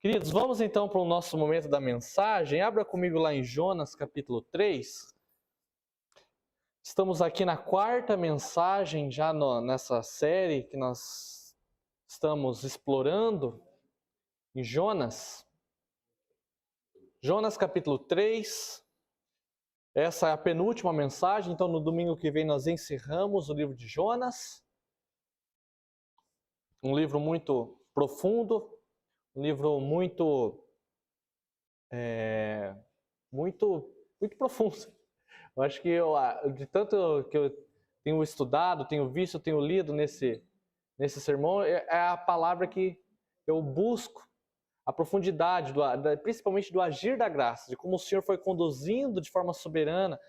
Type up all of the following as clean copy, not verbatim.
Queridos, vamos então para o nosso momento da mensagem. Abra comigo lá em Jonas, capítulo 3. Estamos aqui na quarta mensagem, já nessa série que nós estamos explorando, em Jonas. Jonas, capítulo 3. Essa é a penúltima mensagem, então no domingo que vem nós encerramos o livro de Jonas. Um livro muito profundo, um livro muito profundo. Eu acho que de tanto que eu tenho estudado, tenho visto, tenho lido nesse sermão, é a palavra que eu busco, a profundidade, principalmente do agir da graça, de como o Senhor foi conduzindo de forma soberana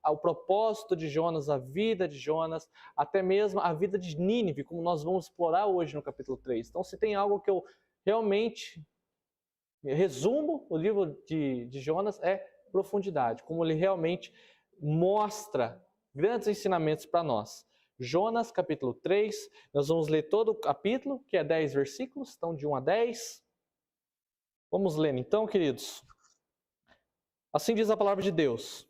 ao propósito de Jonas, a vida de Jonas, até mesmo a vida de Nínive, como nós vamos explorar hoje no capítulo 3. Então, se tem algo que eu realmente resumo, o livro de Jonas é profundidade, como ele realmente mostra grandes ensinamentos para nós. Jonas, capítulo 3, nós vamos ler todo o capítulo, que é 10 versículos, então de 1 a 10. Vamos ler então, queridos. Assim diz a palavra de Deus.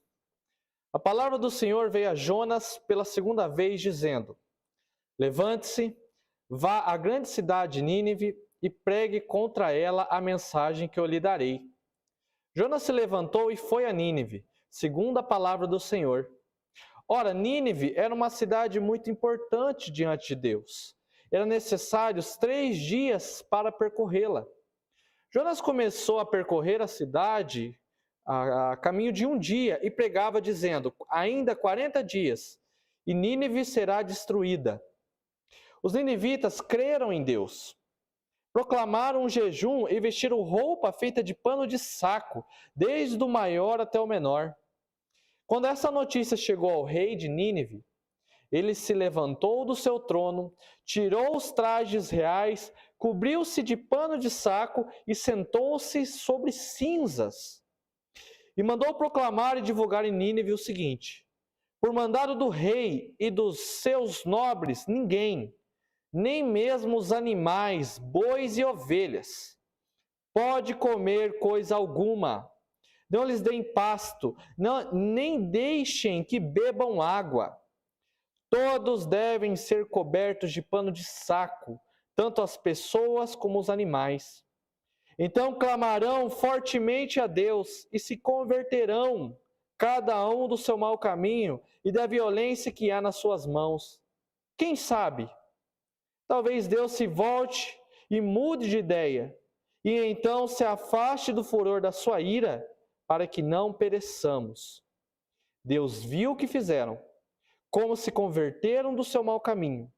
A palavra do Senhor veio a Jonas pela segunda vez, dizendo: Levante-se, vá à grande cidade Nínive e pregue contra ela a mensagem que eu lhe darei. Jonas se levantou e foi a Nínive, segundo a palavra do Senhor. Ora, Nínive era uma cidade muito importante diante de Deus. Era necessários 3 dias para percorrê-la. Jonas começou a percorrer a cidade a caminho de 1 dia e pregava dizendo: ainda 40 dias e Nínive será destruída. Os ninivitas creram em Deus. Proclamaram um jejum e vestiram roupa feita de pano de saco, desde o maior até o menor. Quando essa notícia chegou ao rei de Nínive, ele se levantou do seu trono, tirou os trajes reais, cobriu-se de pano de saco e sentou-se sobre cinzas. E mandou proclamar e divulgar em Nínive o seguinte: por mandado do rei e dos seus nobres, ninguém, nem mesmo os animais, bois e ovelhas, pode comer coisa alguma. Não lhes deem pasto, nem deixem que bebam água. Todos devem ser cobertos de pano de saco, tanto as pessoas como os animais. Então clamarão fortemente a Deus e se converterão, cada um do seu mau caminho e da violência que há nas suas mãos. Quem sabe? Talvez Deus se volte e mude de ideia, e então se afaste do furor da sua ira, para que não pereçamos. Deus viu o que fizeram, como se converteram do seu mau caminho,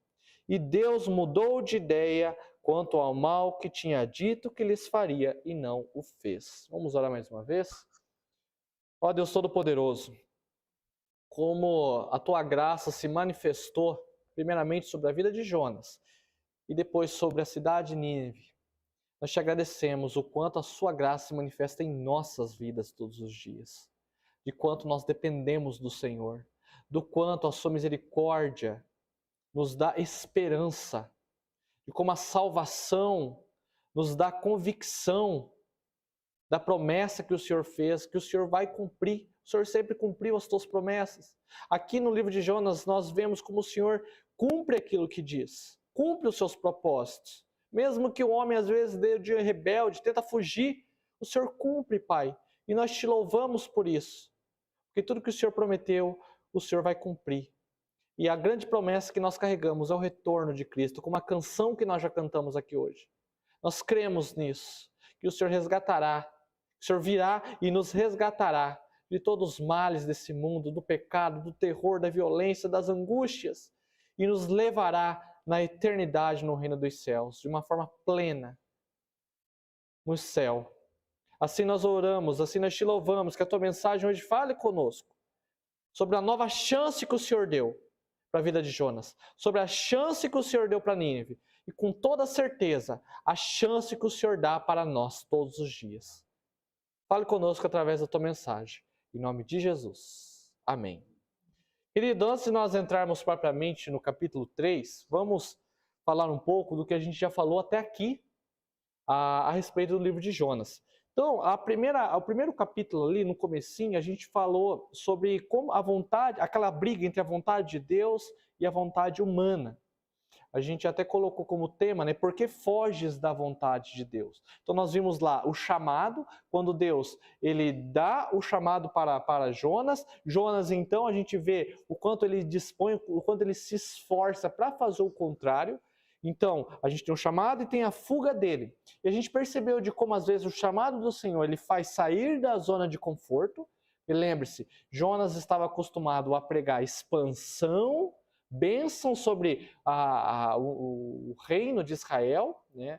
e Deus mudou de ideia quanto ao mal que tinha dito que lhes faria, e não o fez. Vamos orar mais uma vez? Ó Deus Todo-Poderoso, como a tua graça se manifestou, primeiramente sobre a vida de Jonas, e depois sobre a cidade de Nínive, nós te agradecemos o quanto a sua graça se manifesta em nossas vidas todos os dias, de quanto nós dependemos do Senhor, do quanto a sua misericórdia nos dá esperança, de como a salvação nos dá convicção da promessa que o Senhor fez, que o Senhor vai cumprir. O Senhor sempre cumpriu as suas promessas. Aqui no livro de Jonas nós vemos como o Senhor cumpre aquilo que diz, cumpre os seus propósitos. Mesmo que o homem às vezes dê de rebelde, tenta fugir, o Senhor cumpre, Pai. E nós te louvamos por isso. Porque tudo que o Senhor prometeu, o Senhor vai cumprir. E a grande promessa que nós carregamos é o retorno de Cristo, como a canção que nós já cantamos aqui hoje. Nós cremos nisso, que o Senhor resgatará, o Senhor virá e nos resgatará de todos os males desse mundo, do pecado, do terror, da violência, das angústias, e nos levará na eternidade no reino dos céus, de uma forma plena, no céu. Assim nós oramos, assim nós te louvamos, que a tua mensagem hoje fale conosco, sobre a nova chance que o Senhor deu para a vida de Jonas, sobre a chance que o Senhor deu para Nínive, e com toda certeza, a chance que o Senhor dá para nós todos os dias. Fale conosco através da tua mensagem, em nome de Jesus. Amém. Querido, antes de nós entrarmos propriamente no capítulo 3, vamos falar um pouco do que a gente já falou até aqui. a respeito do livro de Jonas. Então, o primeiro capítulo ali, no comecinho, a gente falou sobre como a vontade, aquela briga entre a vontade de Deus e a vontade humana. A gente até colocou como tema, né? Por que foges da vontade de Deus? Então nós vimos lá o chamado, quando Deus ele dá o chamado para Jonas. Jonas, então, a gente vê o quanto ele dispõe, o quanto ele se esforça para fazer o contrário. Então, a gente tem o chamado e tem a fuga dele. E a gente percebeu de como às vezes o chamado do Senhor ele faz sair da zona de conforto. E lembre-se, Jonas estava acostumado a pregar expansão, bênção sobre o reino de Israel, né?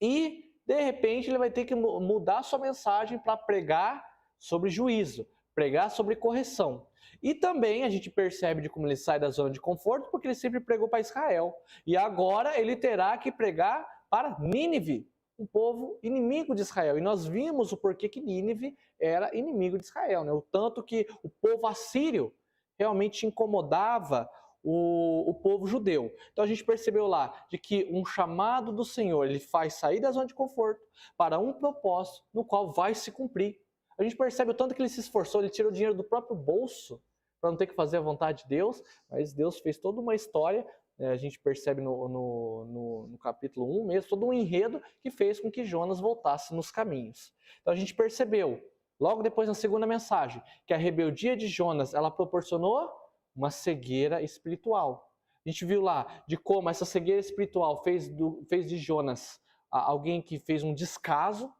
E, de repente, ele vai ter que mudar sua mensagem para pregar sobre juízo, pregar sobre correção. E também a gente percebe de como ele sai da zona de conforto, porque ele sempre pregou para Israel. E agora ele terá que pregar para Nínive, um povo inimigo de Israel. E nós vimos o porquê que Nínive era inimigo de Israel, né? O tanto que o povo assírio realmente incomodava o povo judeu. Então a gente percebeu lá de que um chamado do Senhor, ele faz sair da zona de conforto para um propósito no qual vai se cumprir. A gente percebe o tanto que ele se esforçou, ele tirou dinheiro do próprio bolso para não ter que fazer a vontade de Deus, mas Deus fez toda uma história, a gente percebe no capítulo 1 mesmo, todo um enredo que fez com que Jonas voltasse nos caminhos. Então a gente percebeu, logo depois na segunda mensagem, que a rebeldia de Jonas, ela proporcionou uma cegueira espiritual. A gente viu lá de como essa cegueira espiritual fez de Jonas alguém que fez um descaso.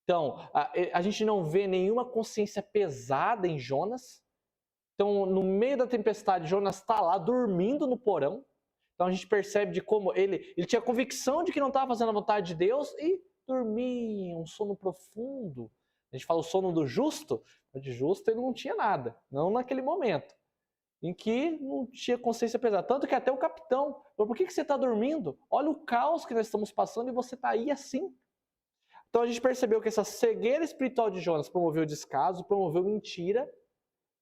Então, a gente não vê nenhuma consciência pesada em Jonas. Então, no meio da tempestade, Jonas está lá dormindo no porão. Então, a gente percebe de como ele tinha convicção de que não estava fazendo a vontade de Deus e dormia, um sono profundo. A gente fala o sono do justo, mas de justo ele não tinha nada, não naquele momento em que não tinha consciência pesada. Tanto que até o capitão falou, por que você está dormindo? Olha o caos que nós estamos passando e você está aí assim. Então a gente percebeu que essa cegueira espiritual de Jonas promoveu descaso, promoveu mentira.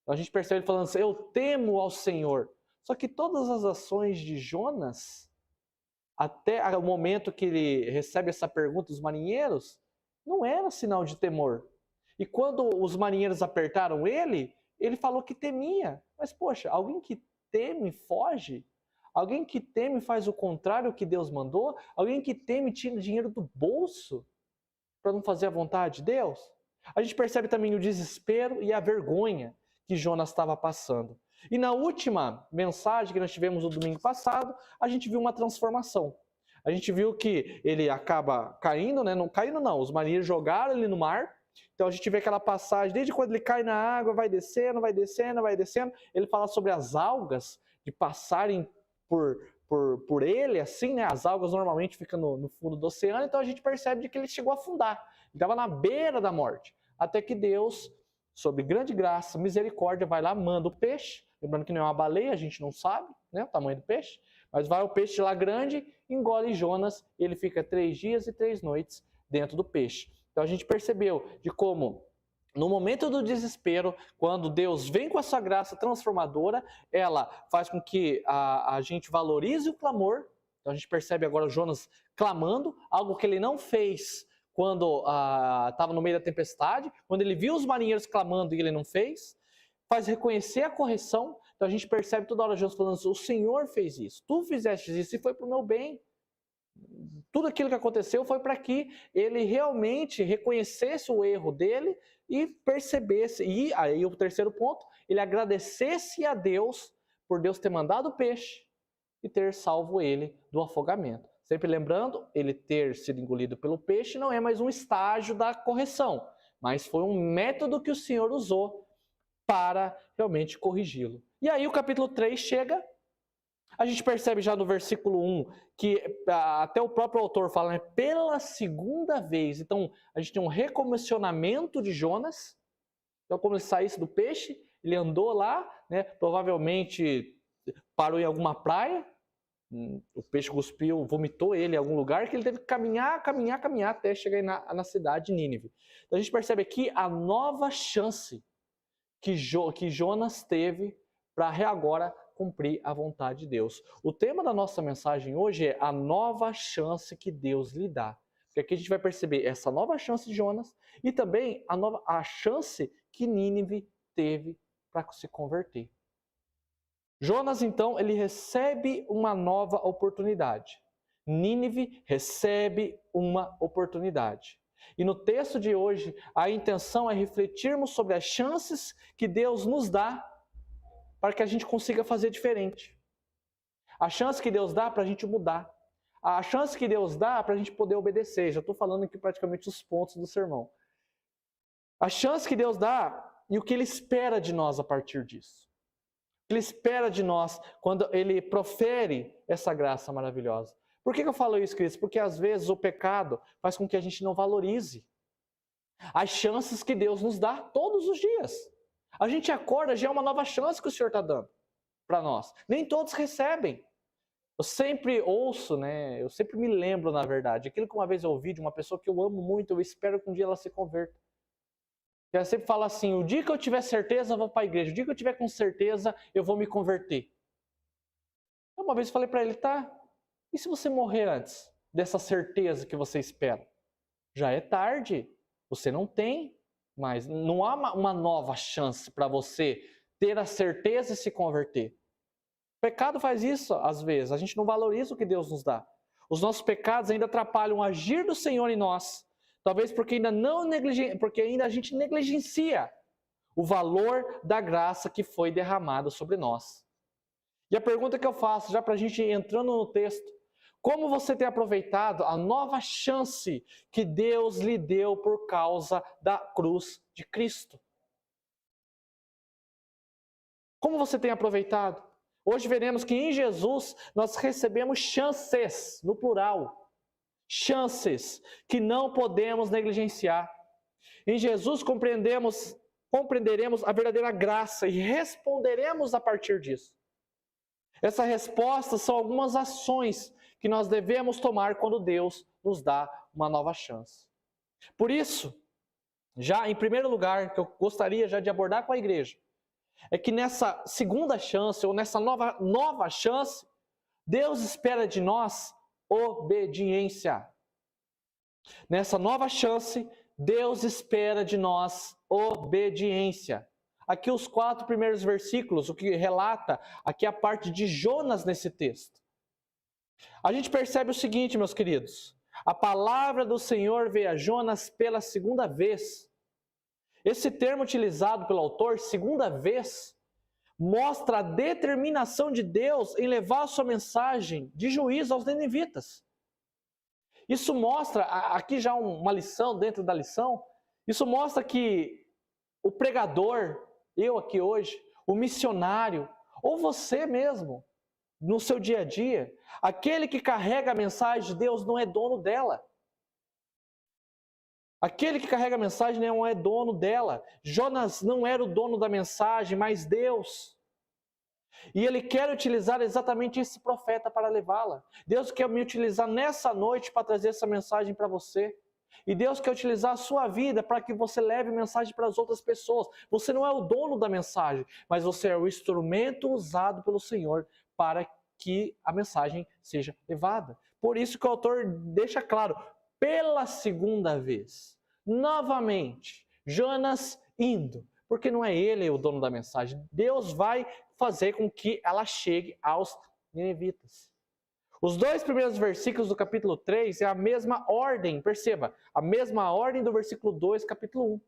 Então a gente percebe ele falando assim, eu temo ao Senhor. Só que todas as ações de Jonas, até o momento que ele recebe essa pergunta dos marinheiros, não era sinal de temor. E quando os marinheiros apertaram ele falou que temia. Mas, poxa, alguém que teme foge? Alguém que teme faz o contrário que Deus mandou? Alguém que teme tira dinheiro do bolso para não fazer a vontade de Deus? A gente percebe também o desespero e a vergonha que Jonas estava passando. E na última mensagem que nós tivemos no domingo passado, a gente viu uma transformação. A gente viu que ele acaba caindo, né? Não caindo não, os marinheiros jogaram ele no mar. Então a gente vê aquela passagem, desde quando ele cai na água, vai descendo, vai descendo, vai descendo. Ele fala sobre as algas de passarem por ele, assim, né? As algas normalmente ficam no fundo do oceano, então a gente percebe que ele chegou a afundar. Ele estava na beira da morte. Até que Deus, sob grande graça, misericórdia, vai lá, manda o peixe. Lembrando que não é uma baleia, a gente não sabe, né, o tamanho do peixe. Mas vai o peixe lá grande, engole Jonas, e ele fica 3 dias e 3 noites dentro do peixe. Então a gente percebeu de como, no momento do desespero, quando Deus vem com a sua graça transformadora, ela faz com que a gente valorize o clamor. Então a gente percebe agora o Jonas clamando, algo que ele não fez quando estava no meio da tempestade, quando ele viu os marinheiros clamando e ele não fez. Faz reconhecer a correção. Então a gente percebe toda hora Jonas falando assim, o Senhor fez isso, tu fizeste isso e foi para o meu bem. Tudo aquilo que aconteceu foi para que ele realmente reconhecesse o erro dele e percebesse. E aí o terceiro ponto, ele agradecesse a Deus por Deus ter mandado o peixe e ter salvo ele do afogamento. Sempre lembrando, ele ter sido engolido pelo peixe não é mais um estágio da correção, mas foi um método que o Senhor usou para realmente corrigi-lo. E aí o capítulo 3 chega. A gente percebe já no versículo 1 que até o próprio autor fala, né, pela segunda vez. Então, a gente tem um recomissionamento de Jonas. Então, como ele saísse do peixe, ele andou lá, né, provavelmente parou em alguma praia, o peixe cuspiu, vomitou ele em algum lugar, que ele teve que caminhar até chegar na cidade de Nínive. Então, a gente percebe aqui a nova chance que Jonas teve para agora cumprir a vontade de Deus. O tema da nossa mensagem hoje é a nova chance que Deus lhe dá. Porque aqui a gente vai perceber essa nova chance de Jonas e também a chance que Nínive teve para se converter. Jonas, então, ele recebe uma nova oportunidade. Nínive recebe uma oportunidade. E no texto de hoje, a intenção é refletirmos sobre as chances que Deus nos dá para que a gente consiga fazer diferente. A chance que Deus dá para a gente mudar. A chance que Deus dá para a gente poder obedecer. Já estou falando aqui praticamente os pontos do sermão. A chance que Deus dá e o que Ele espera de nós a partir disso. O que Ele espera de nós quando Ele profere essa graça maravilhosa. Por que eu falo isso, queridos? Porque às vezes o pecado faz com que a gente não valorize as chances que Deus nos dá todos os dias. A gente acorda, já é uma nova chance que o Senhor está dando para nós. Nem todos recebem. Eu sempre ouço, eu sempre me lembro, na verdade, aquilo que uma vez eu ouvi de uma pessoa que eu amo muito, eu espero que um dia ela se converta. Ela sempre fala assim, o dia que eu tiver certeza eu vou para a igreja, o dia que eu tiver com certeza eu vou me converter. Uma vez eu falei para ele, tá, e se você morrer antes dessa certeza que você espera? Já é tarde, você não tem, mas não há uma nova chance para você ter a certeza e se converter. O pecado faz isso às vezes, a gente não valoriza o que Deus nos dá. Os nossos pecados ainda atrapalham o agir do Senhor em nós. Talvez porque ainda a gente negligencia o valor da graça que foi derramada sobre nós. E a pergunta que eu faço, já para a gente ir entrando no texto, como você tem aproveitado a nova chance que Deus lhe deu por causa da cruz de Cristo? Como você tem aproveitado? Hoje veremos que em Jesus nós recebemos chances, no plural. Chances que não podemos negligenciar. Em Jesus compreenderemos a verdadeira graça e responderemos a partir disso. Essa resposta são algumas ações que nós devemos tomar quando Deus nos dá uma nova chance. Por isso, já em primeiro lugar, que eu gostaria já de abordar com a igreja, é que nessa segunda chance, ou nessa nova chance, Deus espera de nós obediência. Nessa nova chance, Deus espera de nós obediência. Aqui os 4 primeiros versículos, o que relata aqui a parte de Jonas nesse texto. A gente percebe o seguinte, meus queridos. A palavra do Senhor veio a Jonas pela segunda vez. Esse termo utilizado pelo autor, segunda vez, mostra a determinação de Deus em levar a sua mensagem de juízo aos ninivitas. Isso mostra, aqui já uma lição dentro da lição, isso mostra que o pregador, eu aqui hoje, o missionário, ou você mesmo, no seu dia a dia, aquele que carrega a mensagem de Deus não é dono dela. Aquele que carrega a mensagem não é dono dela. Jonas não era o dono da mensagem, mas Deus. E Ele quer utilizar exatamente esse profeta para levá-la. Deus quer me utilizar nessa noite para trazer essa mensagem para você. E Deus quer utilizar a sua vida para que você leve mensagem para as outras pessoas. Você não é o dono da mensagem, mas você é o instrumento usado pelo Senhor para que a mensagem seja levada. Por isso que o autor deixa claro, pela segunda vez, novamente, Jonas indo, porque não é ele o dono da mensagem. Deus vai fazer com que ela chegue aos ninivitas. Os 2 primeiros versículos do capítulo 3 é a mesma ordem, perceba, a mesma ordem do versículo 2, capítulo 1.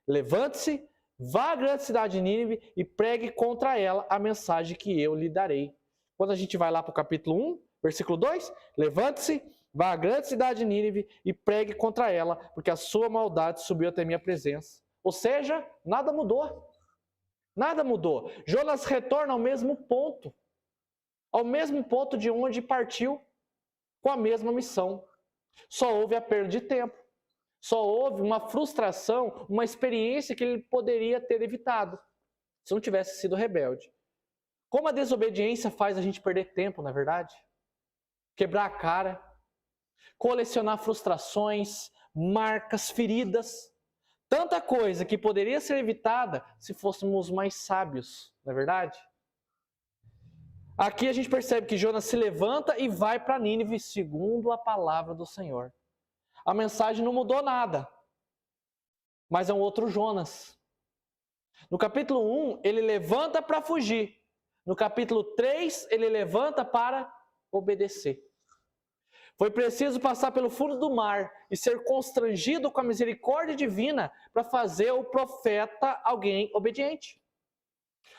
Levante-se, vá à grande cidade de Nínive e pregue contra ela a mensagem que eu lhe darei. Quando a gente vai lá para o capítulo 1, versículo 2, levante-se, vá à grande cidade de Nínive e pregue contra ela, porque a sua maldade subiu até minha presença. Ou seja, nada mudou. Nada mudou. Jonas retorna ao mesmo ponto de onde partiu, com a mesma missão. Só houve a perda de tempo. Só houve uma frustração, uma experiência que ele poderia ter evitado, se não tivesse sido rebelde. Como a desobediência faz a gente perder tempo, não é verdade? Quebrar a cara, colecionar frustrações, marcas, feridas. Tanta coisa que poderia ser evitada se fôssemos mais sábios, não é verdade? Aqui a gente percebe que Jonas se levanta e vai para Nínive segundo a palavra do Senhor. a mensagem não mudou nada, mas é um outro Jonas. No capítulo 1, ele levanta para fugir. No capítulo 3, ele levanta para obedecer. Foi preciso passar pelo fundo do mar e ser constrangido com a misericórdia divina para fazer o profeta alguém obediente.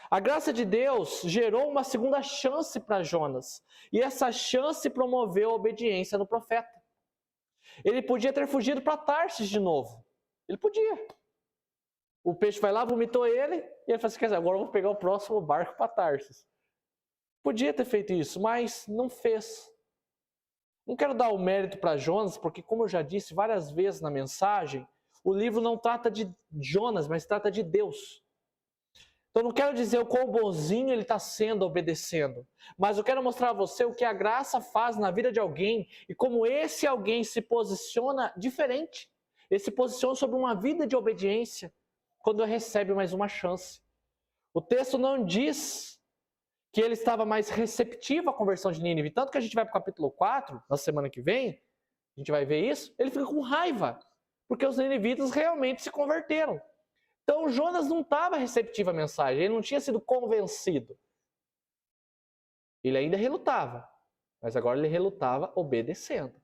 A graça de Deus gerou uma segunda chance para Jonas, e essa chance promoveu a obediência no profeta. Ele podia ter fugido para Tarsis de novo. Ele podia. O peixe vai lá, vomitou ele, e ele fala assim, quer dizer, agora eu vou pegar o próximo barco para Tarsis. Podia ter feito isso, mas não fez. Não quero dar o mérito para Jonas, porque como eu já disse várias vezes na mensagem, o livro não trata de Jonas, mas trata de Deus. Então não quero dizer o quão bonzinho ele está sendo obedecendo, mas eu quero mostrar a você o que a graça faz na vida de alguém e como esse alguém se posiciona diferente. Ele se posiciona sobre uma vida de obediência quando recebe mais uma chance. O texto não diz que ele estava mais receptivo à conversão de Nínive, tanto que a gente vai para o capítulo 4, na semana que vem, a gente vai ver isso, ele fica com raiva, porque os ninivitas realmente se converteram. Então Jonas não estava receptivo à mensagem, ele não tinha sido convencido. Ele ainda relutava, mas agora ele relutava obedecendo.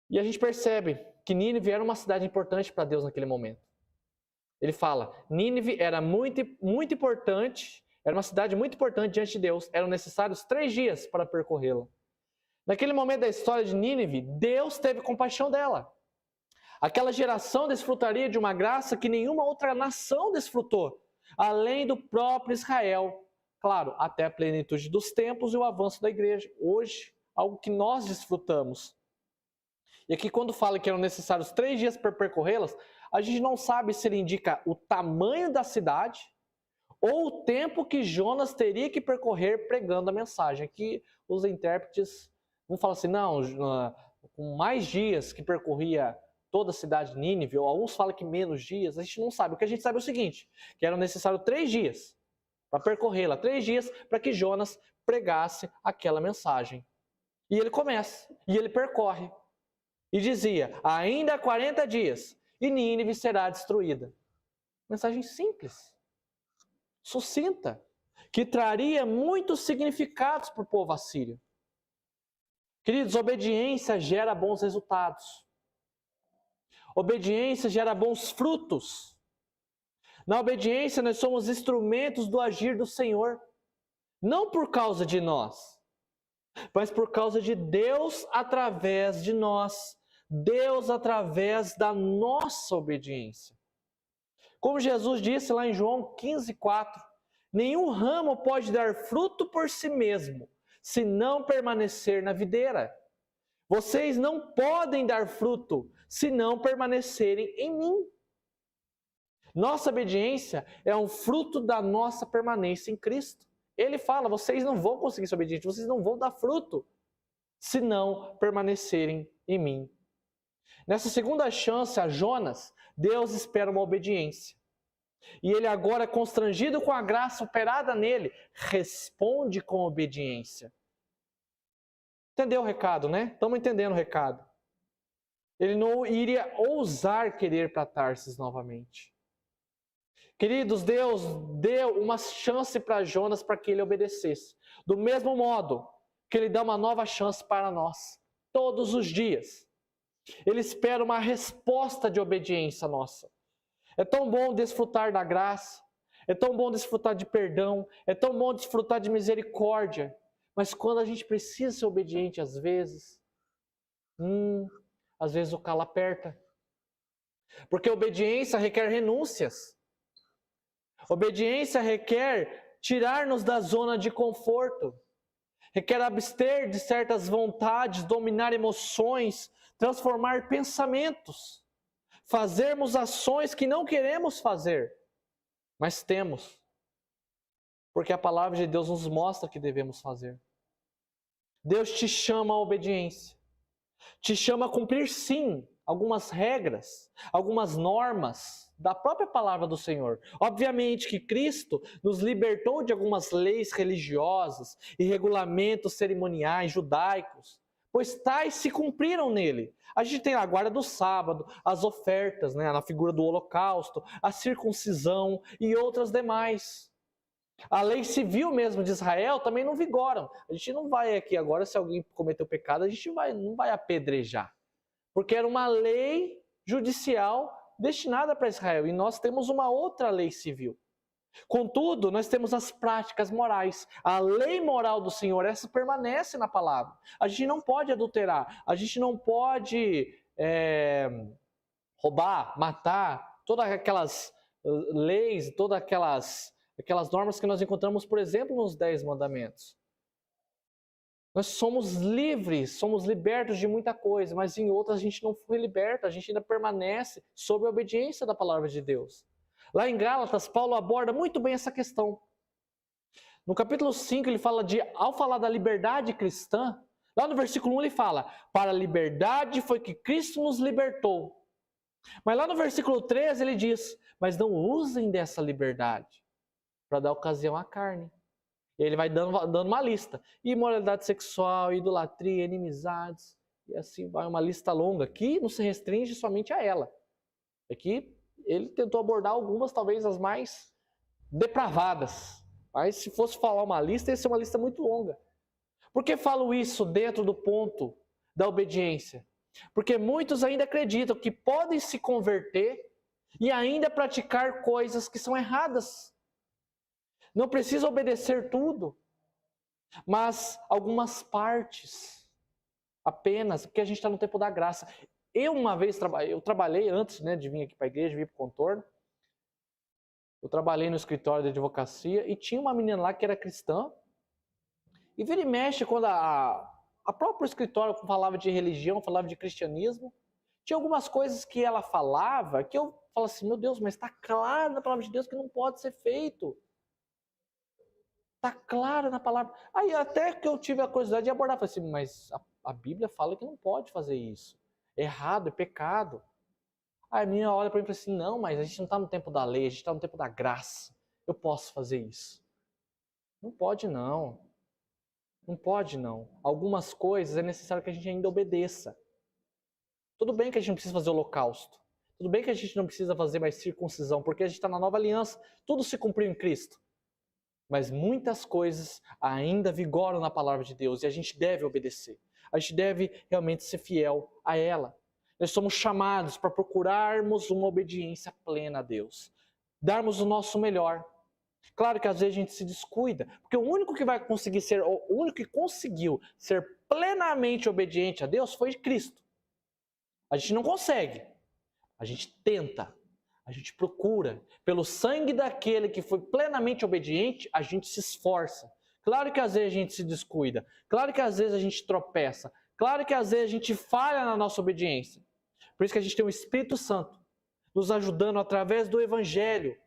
E a gente percebe que Nínive era uma cidade importante para Deus naquele momento. Ele fala, Nínive era muito importante, era uma cidade muito importante diante de Deus, eram necessários 3 dias para percorrê-la. Naquele momento da história de Nínive, Deus teve compaixão dela. Aquela geração desfrutaria de uma graça que nenhuma outra nação desfrutou, além do próprio Israel. Claro, até a plenitude dos tempos e o avanço da igreja. Hoje, algo que nós desfrutamos. E aqui quando fala que eram necessários 3 dias para percorrê-las, a gente não sabe se ele indica o tamanho da cidade ou o tempo que Jonas teria que percorrer pregando a mensagem. Aqui os intérpretes vão falar assim, não, com mais dias que percorria toda a cidade de Nínive, ou alguns falam que menos dias, a gente não sabe. O que a gente sabe é o seguinte, que eram necessários 3 dias para percorrê-la, 3 dias para que Jonas pregasse aquela mensagem. E ele começa, e ele percorre, e dizia, ainda 40 dias, e Nínive será destruída. Mensagem simples, sucinta, que traria muitos significados para o povo assírio. Queridos, obediência gera bons resultados. Obediência gera bons frutos. Na obediência nós somos instrumentos do agir do Senhor. Não por causa de nós, mas por causa de Deus através de nós. Deus através da nossa obediência. Como Jesus disse lá em João 15:4, nenhum ramo pode dar fruto por si mesmo, se não permanecer na videira. Vocês não podem dar fruto se não permanecerem em mim. Nossa obediência é um fruto da nossa permanência em Cristo. Ele fala, vocês não vão conseguir ser obedientes, vocês não vão dar fruto se não permanecerem em mim. Nessa segunda chance a Jonas, Deus espera uma obediência. E ele agora, constrangido com a graça operada nele, responde com obediência. Entendeu o recado, né? Estamos entendendo o recado. Ele não iria ousar querer para Tarsis novamente. Queridos, Deus deu uma chance para Jonas para que ele obedecesse. Do mesmo modo que ele dá uma nova chance para nós, todos os dias. Ele espera uma resposta de obediência nossa. É tão bom desfrutar da graça, é tão bom desfrutar de perdão, é tão bom desfrutar de misericórdia. Mas quando a gente precisa ser obediente às vezes o calo aperta. Porque obediência requer renúncias. Obediência requer tirar-nos da zona de conforto. Requer abster de certas vontades, dominar emoções, transformar pensamentos. Fazermos ações que não queremos fazer, mas temos. Porque a palavra de Deus nos mostra que devemos fazer. Deus te chama à obediência. Te chama a cumprir, sim, algumas regras, algumas normas da própria palavra do Senhor. Obviamente que Cristo nos libertou de algumas leis religiosas e regulamentos cerimoniais judaicos pois tais se cumpriram nele. A gente tem a guarda do sábado, as ofertas, né, na figura do holocausto, a circuncisão e outras demais. A lei civil mesmo de Israel também não vigoram. A gente não vai aqui agora, se alguém cometeu pecado, a gente não vai apedrejar. Porque era uma lei judicial destinada para Israel. E nós temos uma outra lei civil. Contudo, nós temos as práticas morais. A lei moral do Senhor, essa permanece na palavra. A gente não pode adulterar. A gente não pode roubar, matar. Todas aquelas leis, todas aquelas normas que nós encontramos, por exemplo, nos 10 mandamentos. Nós somos livres, somos libertos de muita coisa, mas em outras a gente não foi liberto, a gente ainda permanece sob a obediência da palavra de Deus. Lá em Gálatas, Paulo aborda muito bem essa questão. No capítulo 5, ele fala ao falar da liberdade cristã, lá no versículo 1 ele fala, para a liberdade foi que Cristo nos libertou. Mas lá no versículo 13 ele diz, mas não usem dessa liberdade para dar ocasião à carne. E ele vai dando uma lista. Imoralidade sexual, idolatria, inimizades, e assim vai uma lista longa. Aqui não se restringe somente a ela. Aqui ele tentou abordar algumas, talvez as mais depravadas. Mas se fosse falar uma lista, ia ser uma lista muito longa. Por que falo isso dentro do ponto da obediência? Porque muitos ainda acreditam que podem se converter e ainda praticar coisas que são erradas. Não precisa obedecer tudo, mas algumas partes apenas, porque a gente está no tempo da graça. Eu uma vez trabalhei antes, né, de vir aqui para a igreja, vir para o Contorno. Eu trabalhei no escritório de advocacia e tinha uma menina lá que era cristã. E vira e mexe, quando a próprio escritório falava de religião, falava de cristianismo, tinha algumas coisas que ela falava que eu falava assim, meu Deus, mas está claro na palavra de Deus que não pode ser feito. Está claro na palavra. Aí até que eu tive a curiosidade de abordar, falei assim, mas a Bíblia fala que não pode fazer isso. É errado, é pecado. Aí a menina olha para mim e fala assim, não, mas a gente não está no tempo da lei, a gente está no tempo da graça. Eu posso fazer isso. Não pode não. Não pode não. Algumas coisas é necessário que a gente ainda obedeça. Tudo bem que a gente não precisa fazer holocausto. Tudo bem que a gente não precisa fazer mais circuncisão, porque a gente está na nova aliança. Tudo se cumpriu em Cristo. Mas muitas coisas ainda vigoram na palavra de Deus e a gente deve obedecer. A gente deve realmente ser fiel a ela. Nós somos chamados para procurarmos uma obediência plena a Deus. Darmos o nosso melhor. Claro que às vezes a gente se descuida, porque o único que conseguiu ser plenamente obediente a Deus foi Cristo. A gente não consegue. A gente tenta. A gente procura, pelo sangue daquele que foi plenamente obediente, a gente se esforça. Claro que às vezes a gente se descuida, claro que às vezes a gente tropeça, claro que às vezes a gente falha na nossa obediência. Por isso que a gente tem o Espírito Santo nos ajudando através do Evangelho,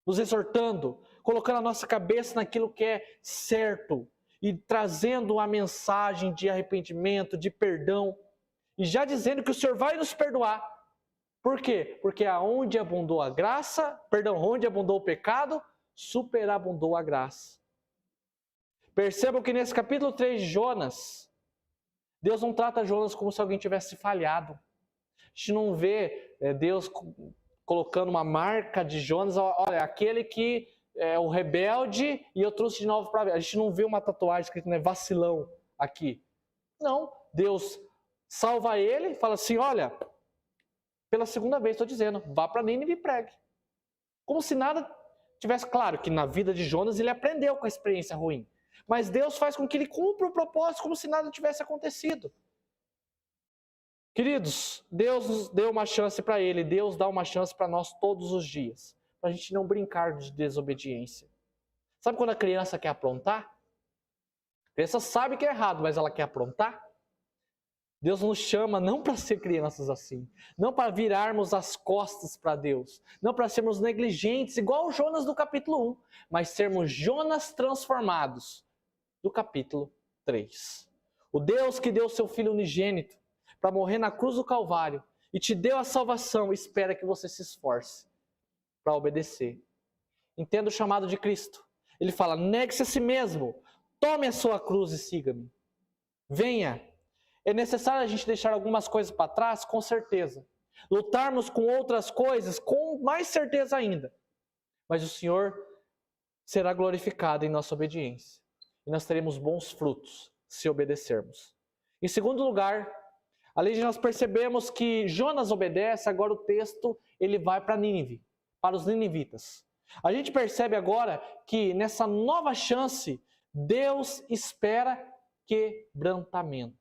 nos exortando, colocando a nossa cabeça naquilo que é certo e trazendo a mensagem de arrependimento, de perdão e já dizendo que o Senhor vai nos perdoar. Por quê? Porque onde abundou a graça, onde abundou o pecado, superabundou a graça. Percebam que nesse capítulo 3 de Jonas, Deus não trata Jonas como se alguém tivesse falhado. A gente não vê Deus colocando uma marca de Jonas, olha, aquele que é o rebelde e eu trouxe de novo para ver. A gente não vê uma tatuagem escrita, né, vacilão aqui. Não, Deus salva ele e fala assim, olha, pela segunda vez estou dizendo, vá para Nínive e pregue. Como se nada tivesse, claro que na vida de Jonas ele aprendeu com a experiência ruim. Mas Deus faz com que ele cumpra o propósito como se nada tivesse acontecido. Queridos, Deus nos deu uma chance para ele, Deus dá uma chance para nós todos os dias. Para a gente não brincar de desobediência. Sabe quando a criança quer aprontar? A criança sabe que é errado, mas ela quer aprontar. Deus nos chama não para ser crianças assim, não para virarmos as costas para Deus, não para sermos negligentes, igual o Jonas do capítulo 1, mas sermos Jonas transformados do capítulo 3. O Deus que deu seu Filho unigênito para morrer na cruz do Calvário e te deu a salvação, espera que você se esforce para obedecer. Entenda o chamado de Cristo. Ele fala, negue-se a si mesmo, tome a sua cruz e siga-me. Venha. É necessário a gente deixar algumas coisas para trás? Com certeza. Lutarmos com outras coisas? Com mais certeza ainda. Mas o Senhor será glorificado em nossa obediência. E nós teremos bons frutos se obedecermos. Em segundo lugar, além de nós percebemos que Jonas obedece, agora o texto ele vai para Nínive, para os ninivitas. A gente percebe agora que nessa nova chance, Deus espera quebrantamento.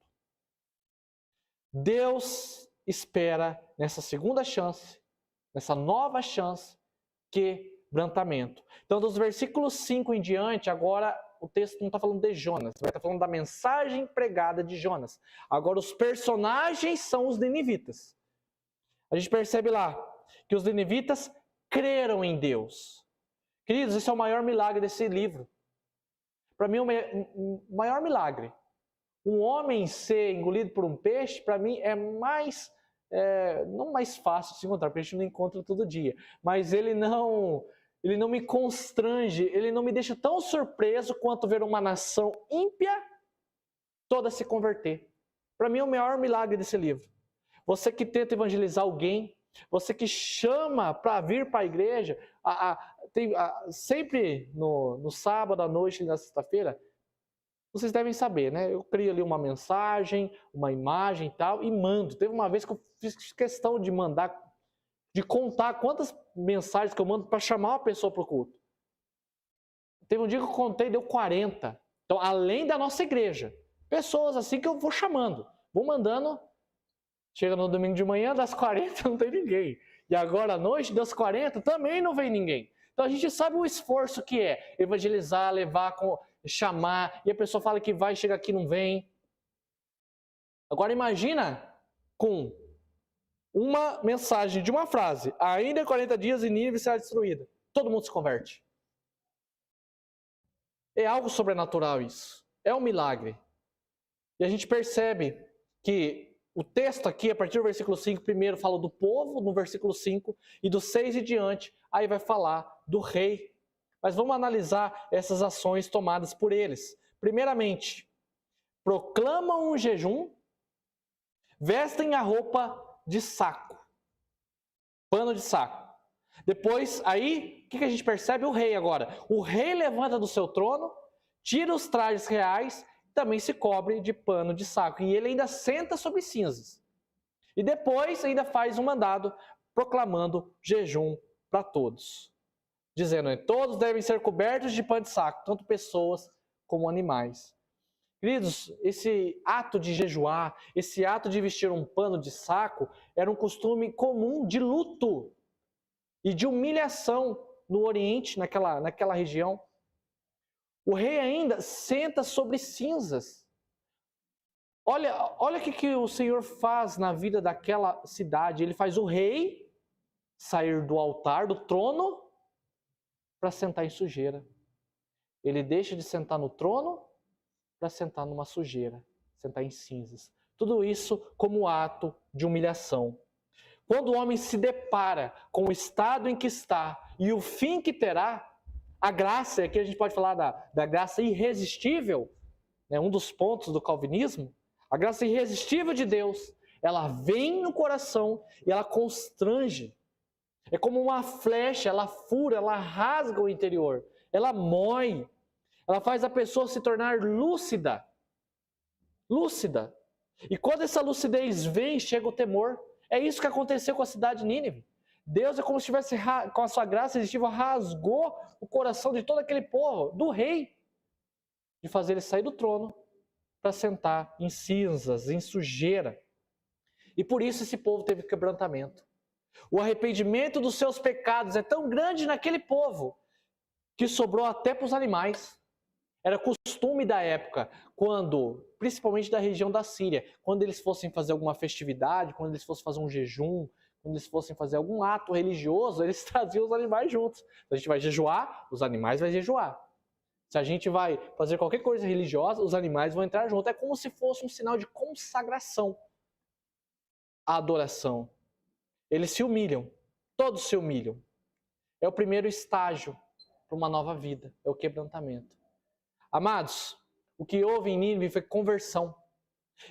Deus espera nessa segunda chance, nessa nova chance, quebrantamento. Então, dos versículos 5 em diante, agora o texto não está falando de Jonas, vai estar falando da mensagem pregada de Jonas. Agora, os personagens são os ninivitas. A gente percebe lá que os ninivitas creram em Deus. Queridos, esse é o maior milagre desse livro. Para mim, o maior milagre. Um homem ser engolido por um peixe, para mim, é mais... não mais fácil de se encontrar, porque a gente não encontra todo dia. Mas ele não me constrange, ele não me deixa tão surpreso quanto ver uma nação ímpia toda se converter. Para mim, é o maior milagre desse livro. Você que tenta evangelizar alguém, você que chama para vir para a igreja, sempre no sábado à noite e na sexta-feira, vocês devem saber, né? Eu crio ali uma mensagem, uma imagem e tal, e mando. Teve uma vez que eu fiz questão de mandar, de contar quantas mensagens que eu mando para chamar uma pessoa para o culto. Teve um dia que eu contei, deu 40. Então, além da nossa igreja, pessoas assim que eu vou chamando, vou mandando. Chega no domingo de manhã, das 40 não tem ninguém. E agora à noite, das 40 também não vem ninguém. Então a gente sabe o esforço que é evangelizar, levar, chamar, e a pessoa fala que vai, chega aqui e não vem. Agora imagina com uma mensagem de uma frase, ainda em 40 dias e Nínive será destruída. Todo mundo se converte. É algo sobrenatural isso. É um milagre. E a gente percebe que o texto aqui, a partir do versículo 5, primeiro fala do povo, no versículo 5, e do 6 e diante, aí vai falar do rei. Mas vamos analisar essas ações tomadas por eles. Primeiramente, proclamam um jejum, vestem a roupa de saco, pano de saco. Depois, aí, o que a gente percebe? O rei agora. O rei levanta do seu trono, tira os trajes reais, também se cobre de pano de saco. E ele ainda senta sobre cinzas. E depois ainda faz um mandado proclamando jejum para todos. Dizendo, todos devem ser cobertos de pano de saco, tanto pessoas como animais. Queridos, esse ato de jejuar, esse ato de vestir um pano de saco, era um costume comum de luto e de humilhação no Oriente, naquela região. O rei ainda senta sobre cinzas. Olha o que o Senhor faz na vida daquela cidade. Ele faz o rei sair do altar, do trono, para sentar em sujeira. Ele deixa de sentar no trono para sentar numa sujeira, sentar em cinzas. Tudo isso como ato de humilhação. Quando o homem se depara com o estado em que está e o fim que terá, a graça, aqui a gente pode falar da graça irresistível, né, um dos pontos do calvinismo, a graça irresistível de Deus, ela vem no coração e ela constrange. É como uma flecha, ela fura, ela rasga o interior, ela mói, ela faz a pessoa se tornar lúcida. Lúcida. E quando essa lucidez vem, chega o temor. É isso que aconteceu com a cidade de Nínive. Deus é como se tivesse, com a sua graça irresistível, rasgou o coração de todo aquele povo, do rei, de fazer ele sair do trono para sentar em cinzas, em sujeira. E por isso esse povo teve quebrantamento. O arrependimento dos seus pecados é tão grande naquele povo que sobrou até para os animais. Era costume da época, principalmente da região da Síria, quando eles fossem fazer alguma festividade, quando eles fossem fazer um jejum, quando eles fossem fazer algum ato religioso, eles traziam os animais juntos. Se a gente vai jejuar, os animais vão jejuar. Se a gente vai fazer qualquer coisa religiosa, os animais vão entrar junto. É como se fosse um sinal de consagração à adoração. Eles se humilham, todos se humilham. É o primeiro estágio para uma nova vida, é o quebrantamento. Amados, o que houve em Nínive foi conversão.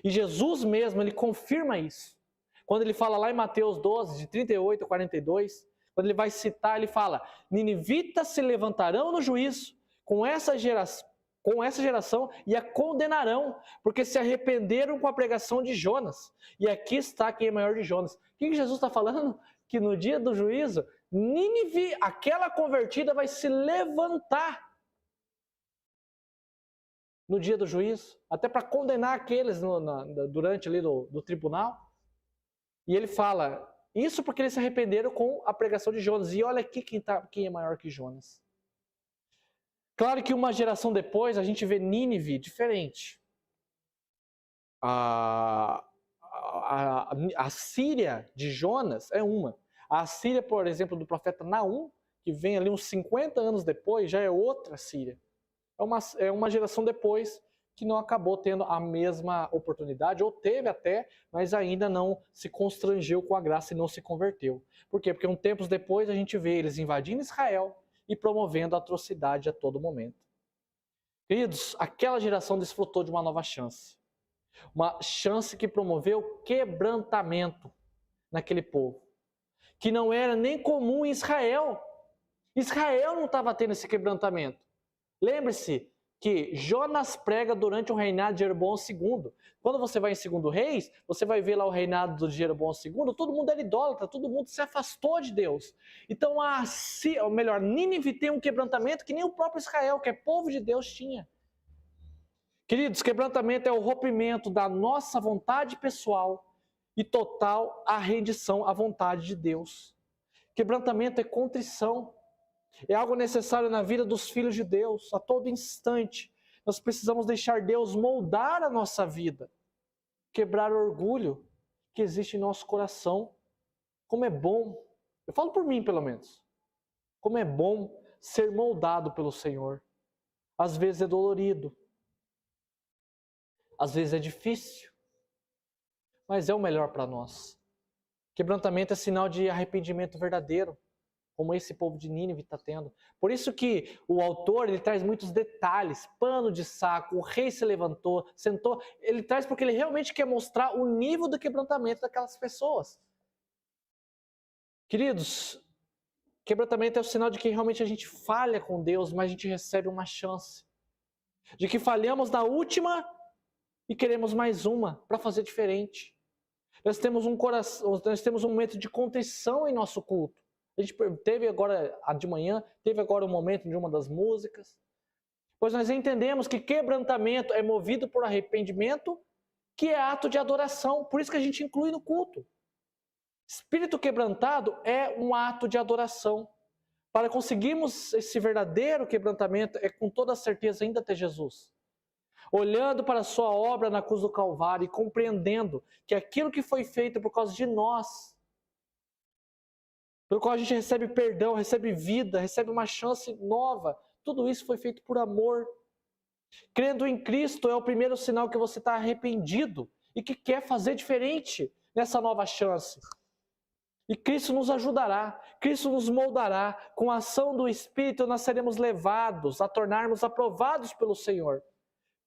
E Jesus mesmo, ele confirma isso. Quando ele fala lá em Mateus 12, de 38 a 42, quando ele vai citar, ele fala: ninivitas se levantarão no juízo com essa geração e a condenarão, porque se arrependeram com a pregação de Jonas. E aqui está quem é maior de Jonas. O que Jesus está falando? Que no dia do juízo, Nínive, aquela convertida, vai se levantar no dia do juízo, até para condenar aqueles durante ali do tribunal. E ele fala, isso porque eles se arrependeram com a pregação de Jonas. E olha aqui quem é maior que Jonas. Claro que uma geração depois, a gente vê Nínive diferente. A Síria de Jonas é uma. A Síria, por exemplo, do profeta Naum, que vem ali uns 50 anos depois, já é outra Síria. É uma geração depois que não acabou tendo a mesma oportunidade, ou teve até, mas ainda não se constrangeu com a graça e não se converteu. Por quê? Porque uns tempos depois a gente vê eles invadindo Israel e promovendo atrocidade a todo momento. Queridos, aquela geração desfrutou de uma nova chance. Uma chance que promoveu quebrantamento naquele povo, que não era nem comum em Israel. Israel não estava tendo esse quebrantamento. Lembre-se que Jonas prega durante o reinado de Jeroboão II. Quando você vai em 2 Reis, você vai ver lá o reinado de Jeroboão II, todo mundo era idólatra, todo mundo se afastou de Deus. Então, Nínive tem um quebrantamento que nem o próprio Israel, que é povo de Deus, tinha. Queridos, quebrantamento é o rompimento da nossa vontade pessoal e total a rendição à vontade de Deus. Quebrantamento é contrição. É algo necessário na vida dos filhos de Deus, a todo instante. Nós precisamos deixar Deus moldar a nossa vida. Quebrar o orgulho que existe em nosso coração. Como é bom, eu falo por mim pelo menos, como é bom ser moldado pelo Senhor. Às vezes é dolorido, às vezes é difícil, mas é o melhor para nós. Quebrantamento é sinal de arrependimento verdadeiro, como esse povo de Nínive está tendo. Por isso que o autor ele traz muitos detalhes, pano de saco, o rei se levantou, sentou. Ele traz porque ele realmente quer mostrar o nível do quebrantamento daquelas pessoas. Queridos, quebrantamento é o sinal de que realmente a gente falha com Deus, mas a gente recebe uma chance. De que falhamos na última e queremos mais uma para fazer diferente. Nós temos um momento de contrição em nosso culto. A gente teve agora, de manhã, teve agora um momento de uma das músicas. Pois nós entendemos que quebrantamento é movido por arrependimento, que é ato de adoração. Por isso que a gente inclui no culto. Espírito quebrantado é um ato de adoração. Para conseguirmos esse verdadeiro quebrantamento, é com toda certeza ainda ter Jesus. Olhando para a sua obra na cruz do Calvário e compreendendo que aquilo que foi feito por causa de nós, pelo qual a gente recebe perdão, recebe vida, recebe uma chance nova. Tudo isso foi feito por amor. Crendo em Cristo é o primeiro sinal que você está arrependido e que quer fazer diferente nessa nova chance. E Cristo nos ajudará, Cristo nos moldará. Com a ação do Espírito nós seremos levados a tornarmos aprovados pelo Senhor.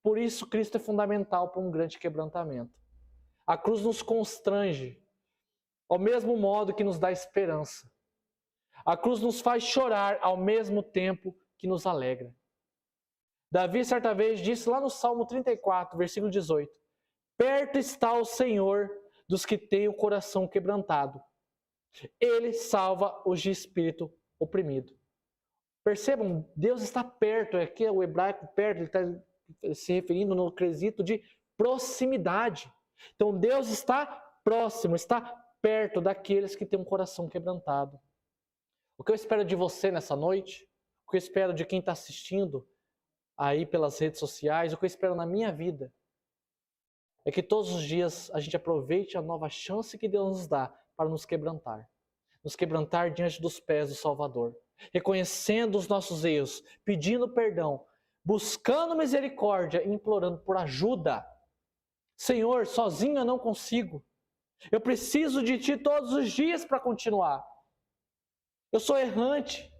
Por isso Cristo é fundamental para um grande quebrantamento. A cruz nos constrange, ao mesmo modo que nos dá esperança. A cruz nos faz chorar ao mesmo tempo que nos alegra. Davi certa vez disse lá no Salmo 34, versículo 18: perto está o Senhor dos que têm o coração quebrantado. Ele salva os de espírito oprimido. Percebam, Deus está perto. Aqui é o hebraico perto, ele está se referindo no quesito de proximidade. Então Deus está próximo, está perto daqueles que têm um coração quebrantado. O que eu espero de você nessa noite, o que eu espero de quem está assistindo aí pelas redes sociais, o que eu espero na minha vida, é que todos os dias a gente aproveite a nova chance que Deus nos dá para nos quebrantar diante dos pés do Salvador, reconhecendo os nossos erros, pedindo perdão, buscando misericórdia e implorando por ajuda. Senhor, sozinho eu não consigo. Eu preciso de Ti todos os dias para continuar. Eu sou errante,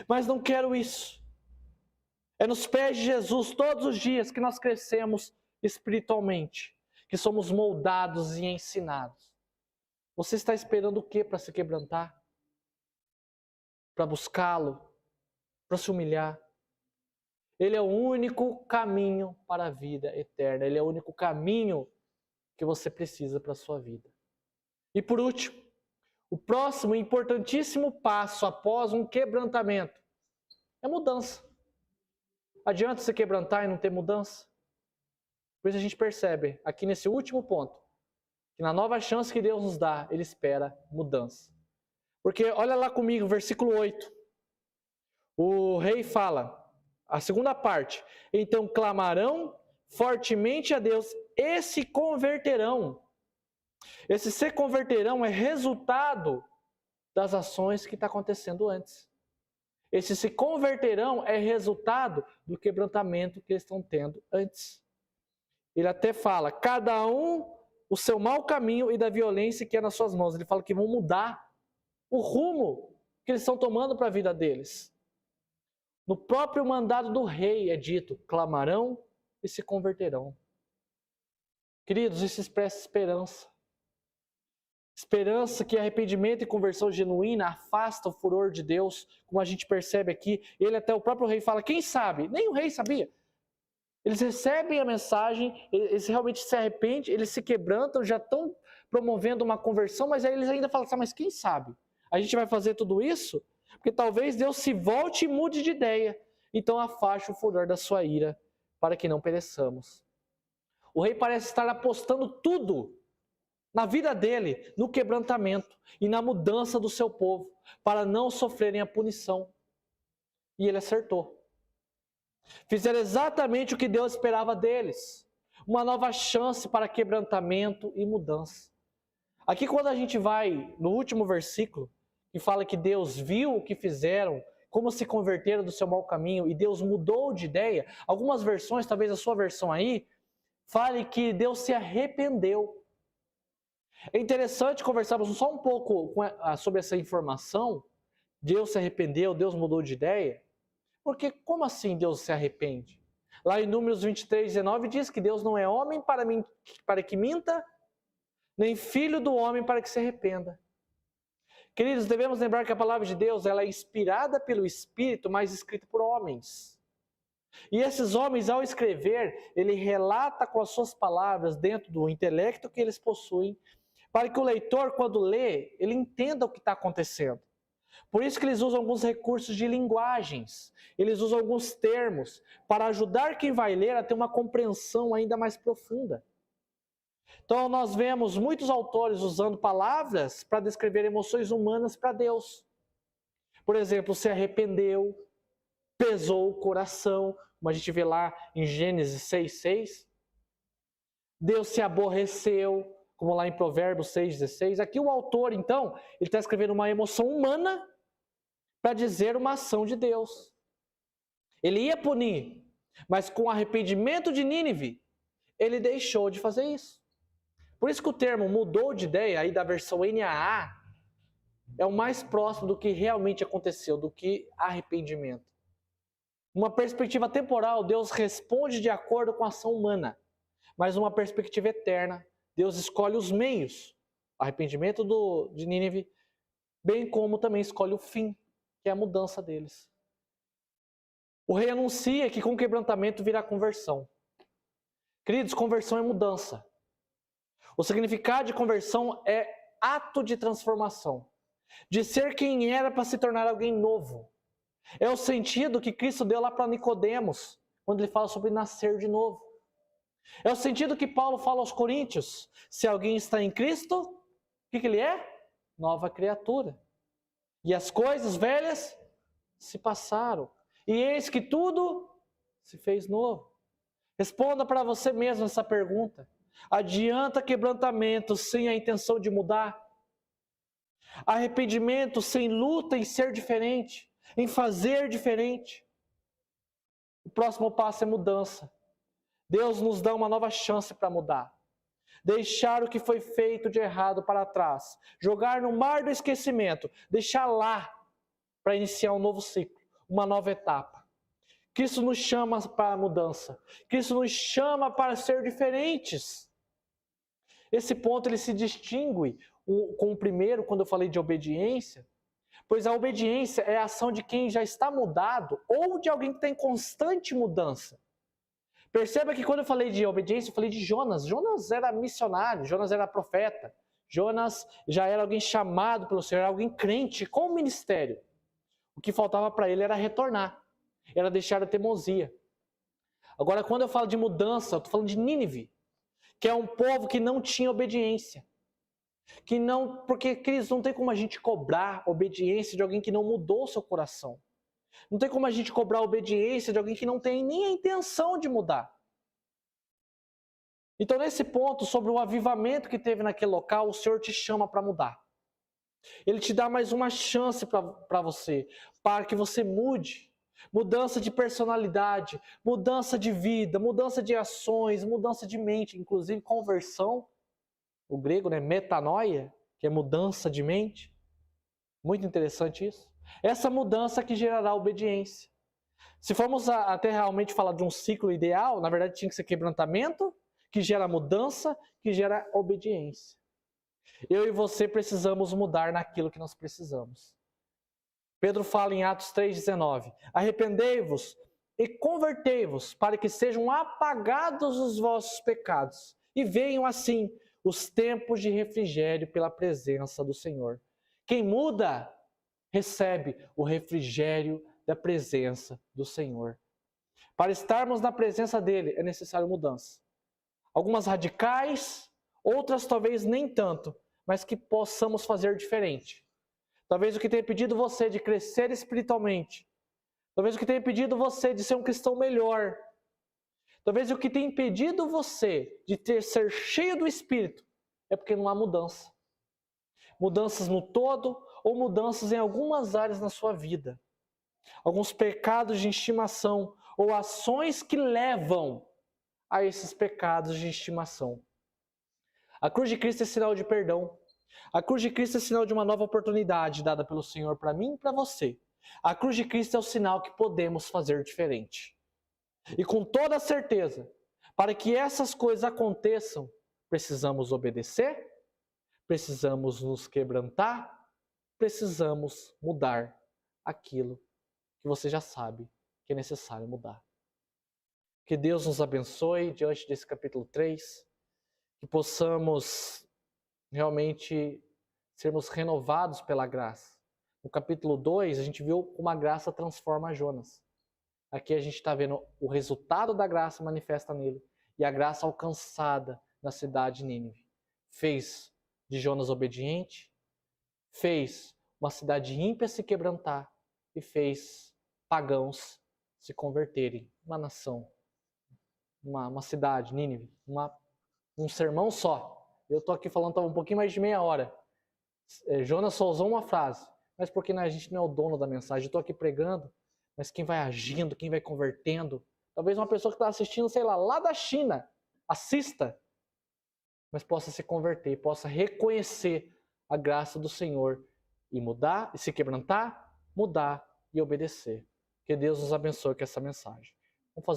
mas não quero isso. É nos pés de Jesus todos os dias que nós crescemos espiritualmente, que somos moldados e ensinados. Você está esperando o que para se quebrantar? Para buscá-lo? Para se humilhar? Ele é o único caminho para a vida eterna. Ele é o único caminho que você precisa para a sua vida. E por último, o próximo importantíssimo passo após um quebrantamento é mudança. Adianta se quebrantar e não ter mudança? Por isso a gente percebe aqui nesse último ponto, que na nova chance que Deus nos dá, Ele espera mudança. Porque olha lá comigo, versículo 8. O rei fala, a segunda parte, então clamarão fortemente a Deus e se converterão. Esse se converterão é resultado das ações que está acontecendo antes. Esse se converterão é resultado do quebrantamento que eles estão tendo antes. Ele até fala, cada um o seu mau caminho e da violência que é nas suas mãos. Ele fala que vão mudar o rumo que eles estão tomando para a vida deles. No próprio mandado do rei é dito, clamarão e se converterão. Queridos, isso expressa esperança. Esperança que arrependimento e conversão genuína afasta o furor de Deus, como a gente percebe aqui. Ele até o próprio rei fala, quem sabe? Nem o rei sabia. Eles recebem a mensagem, eles realmente se arrependem, eles se quebrantam, já estão promovendo uma conversão, mas aí eles ainda falam assim, mas quem sabe? A gente vai fazer tudo isso? Porque talvez Deus se volte e mude de ideia. Então afaste o furor da sua ira, para que não pereçamos. O rei parece estar apostando tudo na vida dele, no quebrantamento e na mudança do seu povo, para não sofrerem a punição. E ele acertou. Fizeram exatamente o que Deus esperava deles. Uma nova chance para quebrantamento e mudança. Aqui quando a gente vai no último versículo, que fala que Deus viu o que fizeram, como se converteram do seu mau caminho e Deus mudou de ideia. Algumas versões, talvez a sua versão aí, fale que Deus se arrependeu. É interessante conversarmos só um pouco sobre essa informação. Deus se arrependeu, Deus mudou de ideia. Porque como assim Deus se arrepende? Lá em Números 23, 19 diz que Deus não é homem para que minta, nem filho do homem para que se arrependa. Queridos, devemos lembrar que a palavra de Deus ela é inspirada pelo Espírito, mas escrita por homens. E esses homens, ao escrever, ele relata com as suas palavras dentro do intelecto que eles possuem, para que o leitor, quando lê, ele entenda o que está acontecendo. Por isso que eles usam alguns recursos de linguagens, eles usam alguns termos, para ajudar quem vai ler a ter uma compreensão ainda mais profunda. Então nós vemos muitos autores usando palavras para descrever emoções humanas para Deus. Por exemplo, se arrependeu, pesou o coração, como a gente vê lá em Gênesis 6:6. Deus se aborreceu, como lá em Provérbios 6:16. Aqui o autor, então, ele está escrevendo uma emoção humana para dizer uma ação de Deus. Ele ia punir, mas com o arrependimento de Nínive, ele deixou de fazer isso. Por isso que o termo mudou de ideia, aí da versão NAA, é o mais próximo do que realmente aconteceu, do que arrependimento. Uma perspectiva temporal, Deus responde de acordo com a ação humana. Mas uma perspectiva eterna, Deus escolhe os meios. Arrependimento de Nínive, bem como também escolhe o fim, que é a mudança deles. O rei anuncia que com quebrantamento virá conversão. Queridos, conversão é mudança. O significado de conversão é ato de transformação. De ser quem era para se tornar alguém novo. É o sentido que Cristo deu lá para Nicodemos, quando ele fala sobre nascer de novo. É o sentido que Paulo fala aos Coríntios. Se alguém está em Cristo, o que ele é? Nova criatura. E as coisas velhas se passaram. E eis que tudo se fez novo. Responda para você mesmo essa pergunta. Adianta quebrantamento sem a intenção de mudar? Arrependimento sem luta em ser diferente, em fazer diferente? O próximo passo é mudança. Deus nos dá uma nova chance para mudar. Deixar o que foi feito de errado para trás. Jogar no mar do esquecimento. Deixar lá para iniciar um novo ciclo, uma nova etapa. Cristo nos chama para a mudança. Cristo nos chama para ser diferentes. Esse ponto ele se distingue com o primeiro, quando eu falei de obediência, pois a obediência é a ação de quem já está mudado ou de alguém que está em constante mudança. Perceba que quando eu falei de obediência, eu falei de Jonas. Jonas era missionário, Jonas era profeta. Jonas já era alguém chamado pelo Senhor, era alguém crente com o ministério. O que faltava para ele era retornar, era deixar a teimosia. Agora, quando eu falo de mudança, eu estou falando de Nínive, que é um povo que não tinha obediência. Porque, queridos, não tem como a gente cobrar obediência de alguém que não mudou o seu coração. Não tem como a gente cobrar obediência de alguém que não tem nem a intenção de mudar. Então, nesse ponto, sobre o avivamento que teve naquele local, o Senhor te chama para mudar. Ele te dá mais uma chance para você, para que você mude. Mudança de personalidade, mudança de vida, mudança de ações, mudança de mente, inclusive conversão. O grego, né, metanoia, que é mudança de mente. Muito interessante isso. Essa mudança que gerará obediência. Se formos até realmente falar de um ciclo ideal, na verdade tinha que ser quebrantamento, que gera mudança, que gera obediência. Eu e você precisamos mudar naquilo que nós precisamos. Pedro fala em Atos 3,19: arrependei-vos e convertei-vos, para que sejam apagados os vossos pecados, e venham assim os tempos de refrigério pela presença do Senhor. Quem muda, recebe o refrigério da presença do Senhor. Para estarmos na presença dele, é necessário mudança. Algumas radicais, outras talvez nem tanto, mas que possamos fazer diferente. Talvez o que tenha impedido você de crescer espiritualmente, talvez o que tenha impedido você de ser um cristão melhor, talvez o que tenha impedido você de ser cheio do Espírito, é porque não há mudança. Mudanças no todo ou mudanças em algumas áreas na sua vida. Alguns pecados de estimação ou ações que levam a esses pecados de estimação. A cruz de Cristo é sinal de perdão. A cruz de Cristo é sinal de uma nova oportunidade dada pelo Senhor para mim e para você. A cruz de Cristo é o sinal que podemos fazer diferente. E com toda certeza, para que essas coisas aconteçam, precisamos obedecer, precisamos nos quebrantar, precisamos mudar aquilo que você já sabe que é necessário mudar. Que Deus nos abençoe diante desse capítulo 3, que possamos realmente sermos renovados pela graça. No capítulo 2, a gente viu como a graça transforma Jonas. Aqui a gente está vendo o resultado da graça manifesta nele e a graça alcançada na cidade de Nínive. Fez de Jonas obediente, fez uma cidade ímpia se quebrantar e fez pagãos se converterem. Uma nação, uma cidade, Nínive, um sermão só. Eu estou aqui falando um pouquinho mais de meia hora. Jonas só usou uma frase, mas porque a gente não é o dono da mensagem. Eu estou aqui pregando, mas quem vai agindo, quem vai convertendo, talvez uma pessoa que está assistindo, sei lá da China, assista, mas possa se converter, possa reconhecer a graça do Senhor e mudar, e se quebrantar, mudar e obedecer. Que Deus nos abençoe com essa mensagem. Vamos fazer